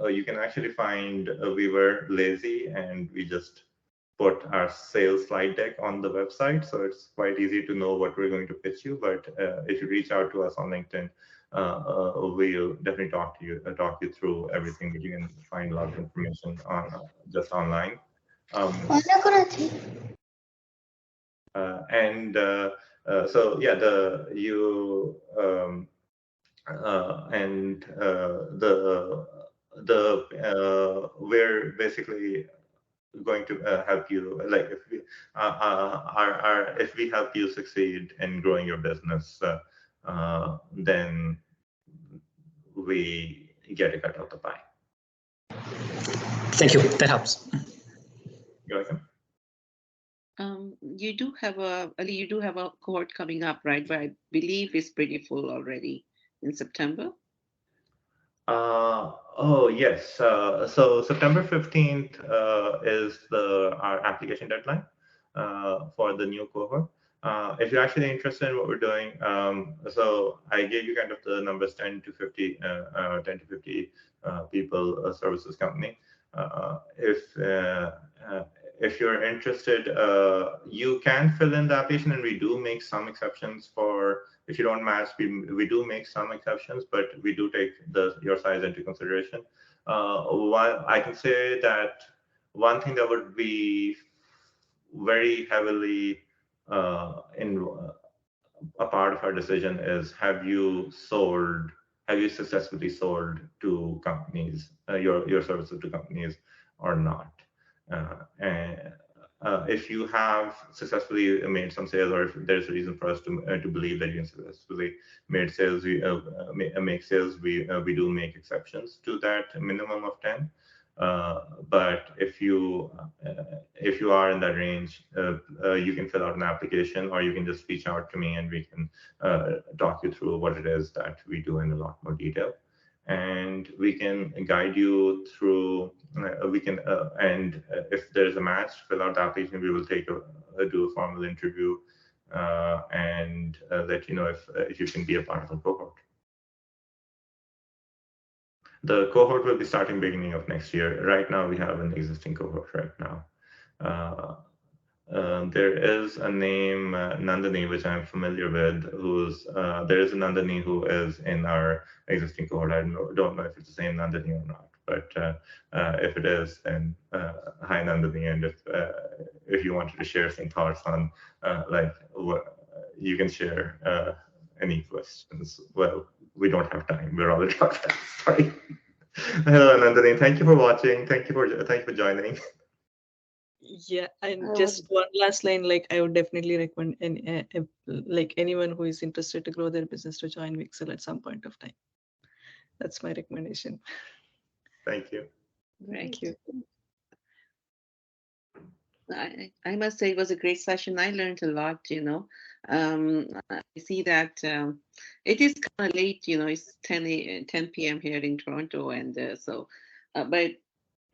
You can actually find we were lazy and we just put our sales slide deck on the website, so it's quite easy to know what we're going to pitch you. But if you reach out to us on LinkedIn, we'll definitely talk you through everything. That you can find a lot of information on just online. So yeah, we're basically going to help you, like if we help you succeed in growing your business, then we get a cut of the pie. Thank you. That helps. You're welcome. You do have a cohort coming up, right? But I believe it's pretty full already in September. Oh yes. So September 15th is our application deadline for the new cohort. If you're actually interested in what we're doing, so I gave you kind of the numbers 10 to 50 people services company. If you're interested, you can fill in the application, and we do make some exceptions for if you don't match. We do make some exceptions, but we do take your size into consideration. I can say that one thing that would be very heavily a part of our decision is have you successfully sold to companies, your services to companies or not? If you have successfully made some sales, or if there's a reason for us to believe that you can successfully make sales, we do make exceptions to that minimum of 10. But if you are in that range, you can fill out an application, or you can just reach out to me and we can talk you through what it is that we do in a lot more detail. And we can guide you through, and if there's a match, fill out the application. We will do a formal interview and let you know if you can be a part of the cohort. The cohort will be starting beginning of next year. Right now, we have an existing cohort right now. There is a name, Nandini, which I'm familiar with, there is a Nandini who is in our existing cohort. I don't know if it's the same Nandini or not, but if it is, then hi Nandini, and if you wanted to share some thoughts on what you can share any questions. Well, we don't have time. We're all out of time. Sorry. Hello, Nandini. Thank you for watching. Thank you for joining. Yeah, and just one last line, like I would definitely recommend anyone who is interested to grow their business to join Vixul at some point of time. That's my recommendation. Thank you. Thank you. I must say it was a great session. I learned a lot, I see that it is kind of late, it's 10 p.m. here in Toronto. And but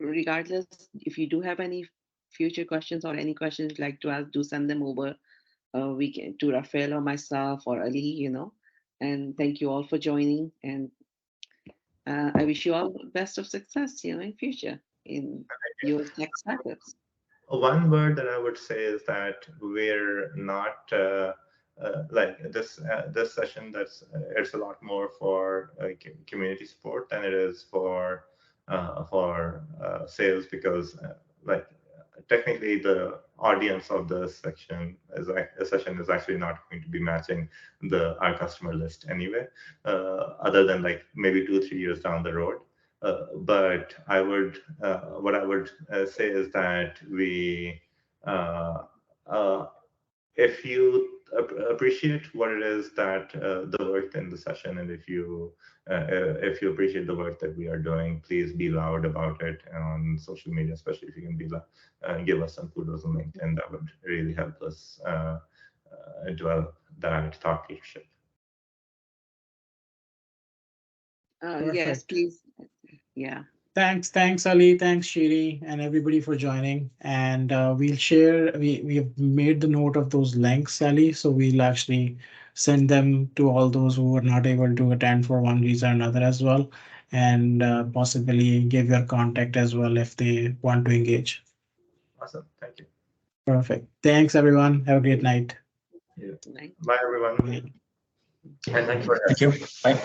regardless, if you do have any future questions or any questions you'd like to ask, do send them over to Rafael or myself or Ali, and thank you all for joining. And I wish you all the best of success, in future in your tech startups. One word that I would say is that we're not like this session. It's a lot more for community support than it is for sales, because technically the audience of this session is actually not going to be matching our customer list anyway, other than maybe 2-3 years down the road. But what I would say is that if you appreciate what it is that the work in the session, and if you appreciate the work that we are doing, please be loud about it on social media, especially if you can give us some kudos on LinkedIn. That would really help us develop that thought leadership. Yes, please. Yeah. Thanks, Ali. Thanks, Shiri, and everybody for joining. And we'll share. We have made the note of those links, Ali. So we'll actually send them to all those who are not able to attend for one reason or another as well, and possibly give your contact as well if they want to engage. Awesome. Thank you. Perfect. Thanks, everyone. Have a great night. Yeah. Bye, everyone. Thank you. Bye.